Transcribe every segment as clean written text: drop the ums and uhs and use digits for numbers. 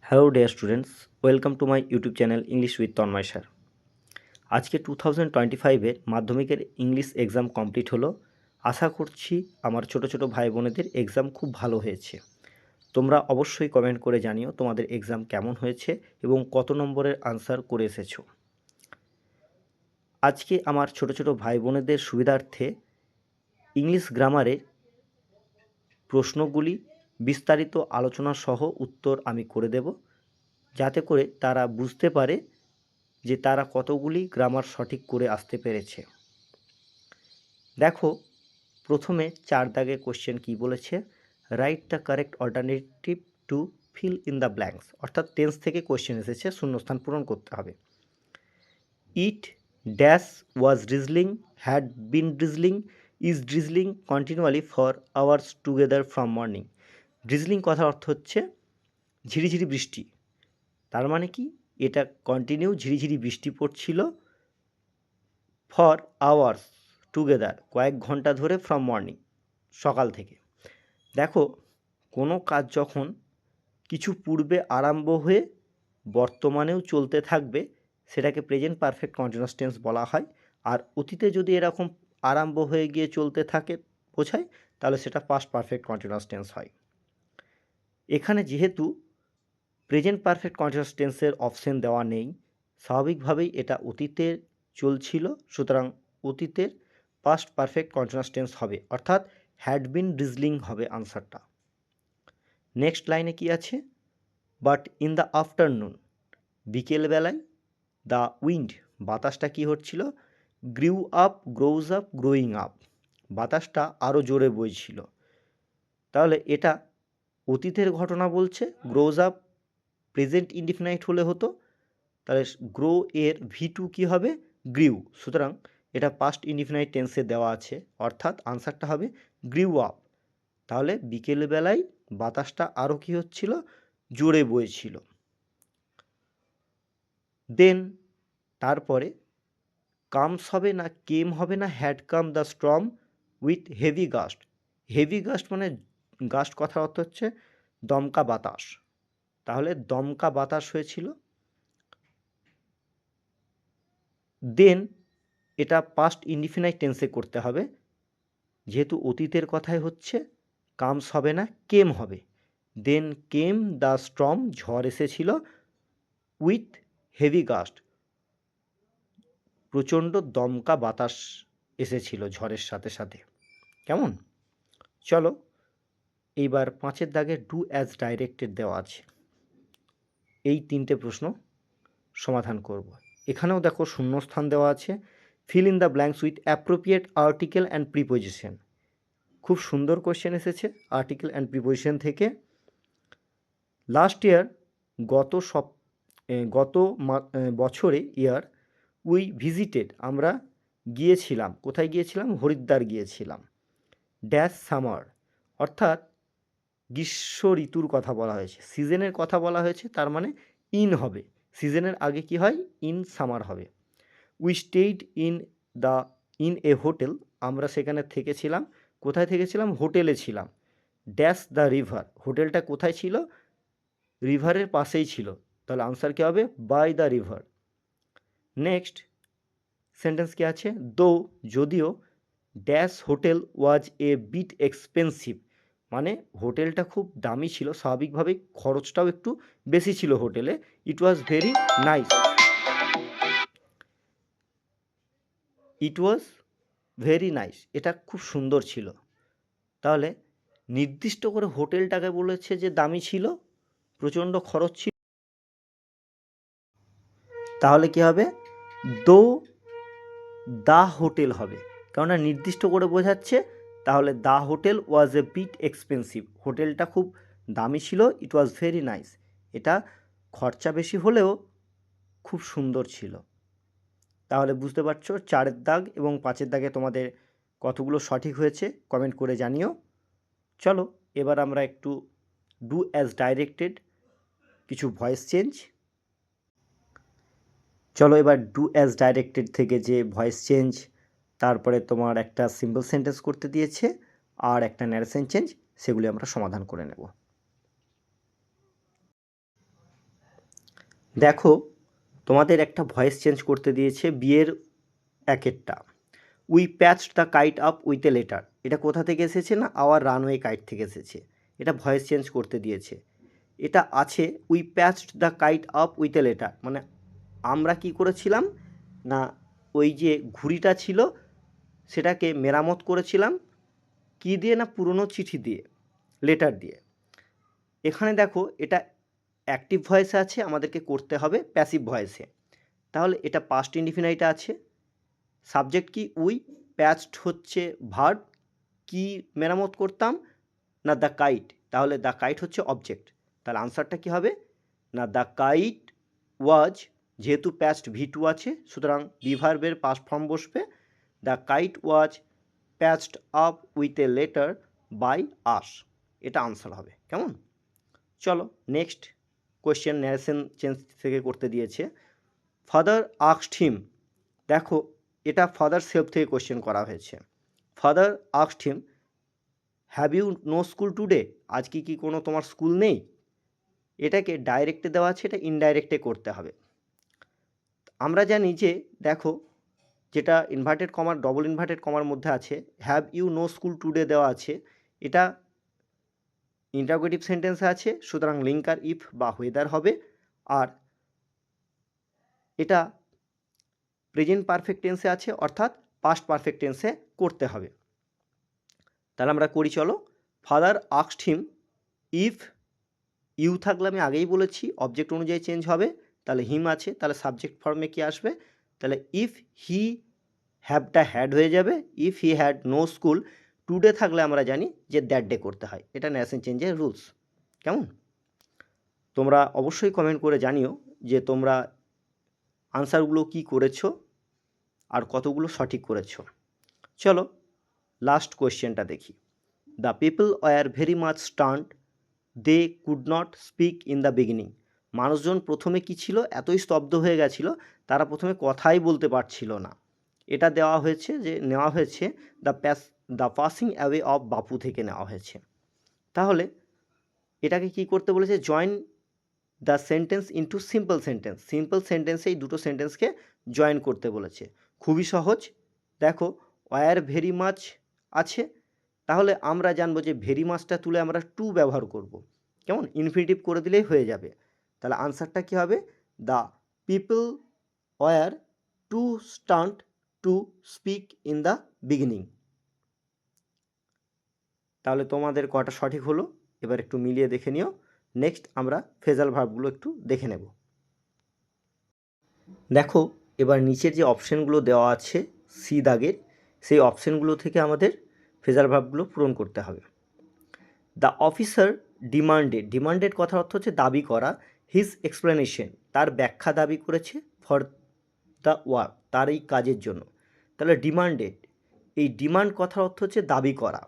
Hello dear students, welcome to my YouTube channel English with Tanmay sir. আজকে 2025-এর মাধ্যমিকের English exam complete হলো। আশা করছি আমার ছোটো ছোটো ভাই বোনেদের এক্সাম খুব ভালো হয়েছে। তোমরা অবশ্যই কমেন্ট করে জানিও তোমাদের এক্সাম কেমন হয়েছে এবং কত নম্বরের আনসার করে এসেছো। আজকে আমার ছোটো ছোটো ভাই বোনেদের সুবিধার্থে ইংলিশ গ্রামারের প্রশ্নগুলি বিস্তারিত আলোচনা সহ উত্তর আমি করে দেব, যাতে করে তারা বুঝতে পারে যে তারা কতগুলি গ্রামার সঠিক করে আসতে পেরেছে। দেখো, প্রথমে 4 দাগে কোশ্চেন কি বলেছে, write the correct alternative to fill in the blanks, অর্থাৎ টেন্স থেকে কোশ্চেন এসেছে, শূন্যস্থান পূরণ করতে হবে। It dash was drizzling, had been drizzling, is drizzling continually for hours together from morning. Drizzling কথার অর্থ হচ্ছে ঝিরিঝিরি বৃষ্টি। তার মানে কি, এটা কন্টিনিউ ঝিরিঝিরি বৃষ্টি পড়ছিল ফর আওয়ার্স টুগেদার, কয়েক ঘন্টা ধরে, ফ্রম মর্নিং, সকাল থেকে। দেখো, কোনো কাজ যখন কিছু পূর্বে আরম্ভ হয়ে বর্তমানেও চলতে থাকবে সেটাকে প্রেজেন্ট পারফেক্ট কন্টিনিউয়াস টেন্স বলা হয়। আর অতীতে যদি এরকম আরম্ভ হয়ে গিয়ে চলতে থাকে বোঝায়, তাহলে সেটা পাস্ট পারফেক্ট কন্টিনিউয়াস টেন্স হয়। এখানে যেহেতু প্রেজেন্ট পারফেক্ট কন্টিনিউয়াস টেন্সের অপশন দেওয়া নেই, স্বাভাবিকভাবেই এটা অতীতে চলছিল, সুতরাং অতীতের পাস্ট পারফেক্ট কন্টিনিউয়াস টেন্স হবে, অর্থাৎ হ্যাড বিন ড্রিজলিং হবে আনসারটা। নেক্সট লাইনে কি আছে, বাট ইন দ্য আফটারনুন, বিকেলবেলায়, দ্য উইন্ড, বাতাসটা কি হচ্ছিল, grew up, grows up, growing up, বাতাসটা আরও জোরে বইছিল। তাহলে এটা অতীতের ঘটনা বলছে, গ্রোজ আপ প্রেজেন্ট ইনডিফিনাইট হলে হতো, তাহলে গ্রো এর V2 কী হবে, গ্রিউ, সুতরাং এটা পাস্ট ইনডিফিনাইট টেন্সে দেওয়া আছে, অর্থাৎ আনসারটা হবে গ্রিউ আপ। তাহলে বিকেলবেলায় বাতাসটা আরও কী হচ্ছিল, জোরে বইছিল। দেন তারপরে কামস হবে না কেম হবে না, had come the storm with heavy gust. Heavy gust মানে গাস্ট কথার অর্থ হচ্ছে দমকা বাতাস, তাহলে দমকা বাতাস হয়েছিল। দেন এটা পাস্ট ইনডিফিনাইট টেন্সে করতে হবে, যেহেতু অতীতের কথাই হচ্ছে, কামস হবে না কেম হবে। দেন কেম দ্য স্টর্ম, ঝড় এসেছিল, উইথ হেভি গাস্ট, প্রচণ্ড দমকা বাতাস এসেছিল ঝড়ের সাথে সাথে। কেমন? চলো এইবার 5 দাগে ডু অ্যাজ ডাইরেক্টেড দেওয়া আছে, এই 3টে প্রশ্ন সমাধান করব। এখানেও দেখো শূন্যস্থান দেওয়া আছে, fill in the blanks with appropriate article and preposition. খুব সুন্দর কোশ্চেন এসেছে আর্টিকেল অ্যান্ড প্রিপোজিশন থেকে। লাস্ট ইয়ার, গত বছরে, ইয়ার, উই ভিজিটেড, আমরা গিয়েছিলাম, কোথায় গিয়েছিলাম, হরিদ্বার গিয়েছিলাম, ড্যাশ সামার, অর্থাৎ গ্রীষ্ম ঋতুর কথা বলা হয়েছে, সিজনের কথা বলা হয়েছে, তার মানে ইন হবে, সিজনের আগে কি হয়, ইন সামার হবে। We stayed in a hotel, আমরা সেখানে থেকেছিলাম, কোথায় থেকেছিলাম, হোটেলে ছিলাম, ড্যাশ দ্য রিভার, হোটেলটা কোথায় ছিল, রিভারের পাশেই ছিল, তাহলে আনসার কী হবে, by the river. Next sentence কি আছে, দো, যদিও, dash hotel was a bit expensive, মানে হোটেলটা খুব দামি ছিল, স্বাভাবিকভাবেই খরচটাও একটু বেশি ছিল হোটেলে। It was very nice, it was very nice, এটা খুব সুন্দর ছিল। তাহলে নির্দিষ্ট করে হোটেলটাকে বলেছে যে দামি ছিল, প্রচণ্ড খরচ ছিল, তাহলে কি হবে, দো দ্য হোটেল হবে, কেননা নির্দিষ্ট করে বোঝাচ্ছে। তাহলে the hotel was a bit expensive, হোটেলটা খুব দামি ছিল, ইট ওয়াজ ভেরি নাইস, এটা খরচা বেশি হলেও খুব সুন্দর ছিল। তাহলে বুঝতে পারছো 4 দাগ এবং 5 দাগে তোমাদের কতগুলো সঠিক হয়েছে কমেন্ট করে জানিও। চলো এবার আমরা একটু ডু অ্যাজ ডাইরেক্টেড কিছু ভয়েস চেঞ্জ। চলো এবার ডু অ্যাজ ডাইরেক্টেড থেকে যে ভয়েস চেঞ্জ, তারপরে তোমার একটা সিম্পল সেন্টেন্স করতে দিয়েছে আর একটা ন্যারেশন চেঞ্জ, সেগুলি আমরা সমাধান করে নেব। দেখো তোমাদের একটা ভয়েস চেঞ্জ করতে দিয়েছে বিয়ের একেরটা, we patched the kite up with a letter. এটা কোথা থেকে এসেছে না আওয়ার রানওয়ে কাইট থেকে এসেছে। এটা ভয়েস চেঞ্জ করতে দিয়েছে। এটা আছে we patched the kite up with a letter, মানে আমরা কি করেছিলাম না ওই যে ঘুড়িটা ছিল সেটাকে মেরামত করেছিলাম কি দিয়ে না পুরনো চিঠি দিয়ে, লেটার দিয়ে। এখানে দেখো এটা অ্যাক্টিভ ভয়েসে আছে, আমাদেরকে করতে হবে প্যাসিভ ভয়েসে। তাহলে এটা পাস্ট ইনডিফিনাইটে আছে, সাবজেক্ট কি উই, প্যাচড হচ্ছে ভার্ব, কি মেরামত করতাম না দ্য কাইট, তাহলে দ্য কাইট হচ্ছে অবজেক্ট। তাহলে আনসারটা কি হবে না দ্য কাইট ওয়াজ, যেহেতু প্যাচড ভি2 আছে সুতরাং বি ভার্বের পাস্ট ফর্ম বসবে, the kite was patched up with a letter by us, এটা আনসার হবে। কেমন? চলো নেক্সট কোয়েশ্চেন ন্যারেশন চেঞ্জ থেকে করতে দিয়েছে। ফাদার আস্কড হিম, দেখো এটা ফাদার সেলফ থেকে কোয়েশ্চেন করা হয়েছে। Father asked him have you no school today, আজকে কি কোনো তোমার স্কুল নেই? এটাকে ডাইরেক্টে দেওয়া আছে, এটা ইনডাইরেক্টে করতে হবে। আমরা জানি যে দেখো যেটা ইনভার্টেড কমার ডবল ইনভার্টেড কমার মধ্যে আছে, have you no school today দেওয়া আছে, এটা ইন্টারোগেটিভ সেন্টেন্সে আছে সুতরাং লিঙ্কার ইফ বা হোয়েদার হবে। আর এটা প্রেজেন্ট পারফেক্ট টেন্সে আছে অর্থাৎ পাস্ট পারফেক্ট টেন্সে করতে হবে। তাহলে আমরা করি চলো। Father asked him, if you থাকলে আমি আগেই বলেছি অবজেক্ট অনুযায়ী চেঞ্জ হবে, তাহলে হিম আছে তাহলে সাবজেক্ট ফর্মে কি আসবে, তাহলে ইফ হি হ্যাভটা হ্যাড হয়ে যাবে, if he had no school, today থাকলে আমরা জানি যে দ্যাট ডে করতে হয়, এটা ন্যারেশন চেঞ্জের রুলস। কেমন? তোমরা অবশ্যই কমেন্ট করে জানিও যে তোমরা আনসারগুলো কি করেছো আর কতগুলো সঠিক করেছো। চলো লাস্ট কোয়েশ্চেনটা দেখি। The people were very much stunned, they could not speak in the beginning, মানুষজন প্রথমে কি ছিল এতই স্তব্ধ হয়ে গেছিল তারা প্রথমে কথাই বলতে পারছিল না। এটা দেওয়া হয়েছে যে নেওয়া হয়েছে দ্য পাসিং অ্যাওয়ে অফ বাপু থেকে নেওয়া হয়েছে। তাহলে এটাকে কি করতে বলেছে, join the sentence into simple sentence, simple সেন্টেন্সে এই দুটো সেন্টেন্সকে জয়েন করতে বলেছে। খুবই সহজ। দেখো ওয়ার ভেরি মাচ আছে, তাহলে আমরা জানবো যে ভেরি মাচটা তুলে আমরা টু ব্যবহার করব। কেমন? ইনফিনিটিভ করে দিলেই হয়ে যাবে। তাহলে আনসারটা কী হবে, the people were too stunned to speak in the beginning. তাহলে তোমাদের কটা সঠিক হলো এবার একটু মিলিয়ে দেখে নিও। নেক্সট আমরা ফ্রেজাল ভার্বগুলো একটু দেখে নেব। দেখো এবার নিচের যে অপশানগুলো দেওয়া আছে সি দাগের, সেই অপশানগুলো থেকে আমাদের ফ্রেজাল ভার্বগুলো পূরণ করতে হবে। দ্য অফিসার ডিমান্ডেড, ডিমান্ডেড কথার অর্থ হচ্ছে দাবি করা, হিজ এক্সপ্লেনেশন তার ব্যাখ্যা দাবি করেছে, ফর দ্য ওয়ার্ক তার এই কাজের জন্য। তাহলে ডিমান্ডেড, এই ডিমান্ড কথার অর্থ হচ্ছে দাবি করা।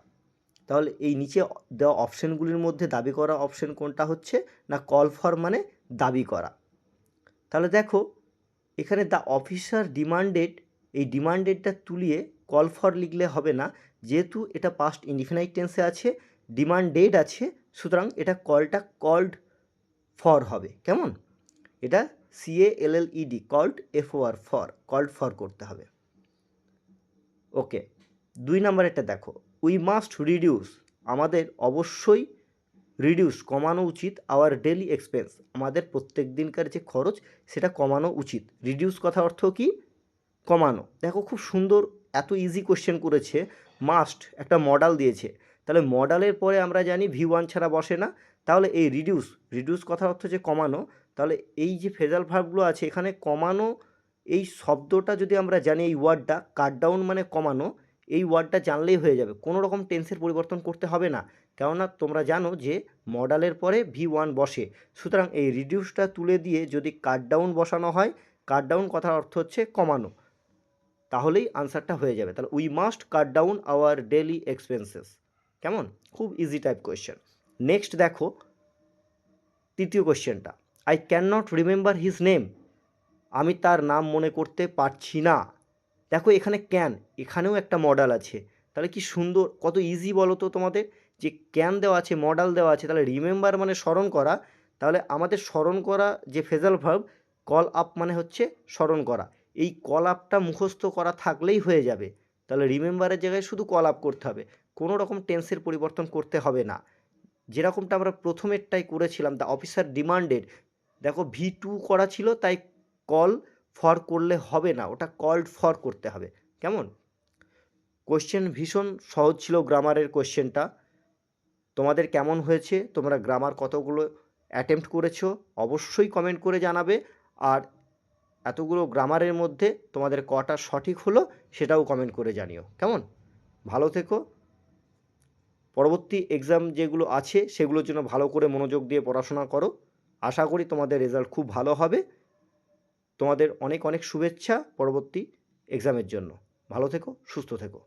তাহলে এই নিচে দেওয়া অপশানগুলির মধ্যে দাবি করা অপশান কোনটা হচ্ছে না কল ফর মানে দাবি করা। তাহলে দেখো এখানে দ্য অফিসার ডিমান্ডেড, এই ডিমান্ডেডটা তুলিয়ে কল ফর লিখলে হবে না, যেহেতু এটা পাস্ট ইনডিফিনাইট টেন্সে আছে, ডিমান্ডেড আছে, সুতরাং এটা কলটা কল্ড ফর হবে। কেমন? এটা CALLED called FOR for, called for করতে হবে। ওকে, 2 নম্বরেরটা দেখো, উই মাস্ট রিডিউস, আমাদের অবশ্যই রিডিউস কমানো উচিত, আওয়ার ডেলি এক্সপেন্স আমাদের প্রত্যেক দিনকার যে খরচ সেটা কমানো উচিত। রিডিউস কথা অর্থ কি? কমানো। দেখো খুব সুন্দর, এত ইজি কোশ্চেন করেছে। মাস্ট একটা মডাল দিয়েছে, তাহলে মডালের পরে আমরা জানি V1 ছাড়া বসে না। তাহলে এই রিডিউস, রিডিউস কথার অর্থ যে কমানো, তাহলে এই যে ফ্রেজাল ভার্বগুলো আছে এখানে কমানো এই শব্দটা যদি আমরা জানি, এই ওয়ার্ডটা কাট ডাউন মানে কমানো, এই ওয়ার্ডটা জানলেই হয়ে যাবে, কোনো রকম টেন্সের পরিবর্তন করতে হবে না। কেননা তোমরা জানো যে মডালের পরে V1 বসে, সুতরাং এই রিডিউসটা তুলে দিয়ে যদি কাট ডাউন বসানো হয়, কাট ডাউন কথার অর্থ হচ্ছে কমানো, তাহলেই আনসারটা হয়ে যাবে। তাহলে we must cut down hour daily expenses. কেমন? খুব ইজি টাইপ কোয়েশ্চেন। নেক্সট দেখো তৃতীয় কোয়েশ্চেনটা, I can not remember his name, আমি তার নাম মনে করতে পারছি না। দেখো এখানে ক্যান, এখানেও একটা মডাল আছে, তাহলে কি সুন্দর, কত ইজি বলো তো তোমাদের, যে ক্যান দেওয়া আছে মডাল দেওয়া আছে, তাহলে রিমেম্বার মানে স্মরণ করা, তাহলে আমাদের স্মরণ করা যে ফ্রেজাল ভার্ব, কল আপ মানে হচ্ছে স্মরণ করা, এই কল আপটা মুখস্থ করা থাকলেই হয়ে যাবে। তাহলে রিমেম্বারের জায়গায় শুধু কল আপ করতে হবে, কোনো রকম টেন্সের পরিবর্তন করতে হবে না। যেরকমটা আমরা প্রথমেরটাই করেছিলাম, দ্য অফিসার ডিমান্ডেড, দেখো V2 করা ছিল, তাই কল ফর করলে হবে না, ওটা কল্ড ফর করতে হবে। কেমন? কোশ্চেন ভীষণ সহজ ছিল গ্রামারের কোশ্চেনটা। তোমাদের কেমন হয়েছে, তোমরা গ্রামার কতগুলো অ্যাটেম্প্ট করেছো অবশ্যই কমেন্ট করে জানাবে। আর এতগুলো গ্রামারের মধ্যে তোমাদের কটা সঠিক হলো সেটাও কমেন্ট করে জানিও। কেমন? ভালো থেকো। পরবর্তী এক্সাম যেগুলো আছে সেগুলোর জন্য ভালো করে মনোযোগ দিয়ে পড়াশোনা করো। আশা করি তোমাদের রেজাল্ট খুব ভালো হবে। তোমাদের অনেক অনেক শুভেচ্ছা পরবর্তী এক্সামের জন্য। ভালো থেকো, সুস্থ থেকো।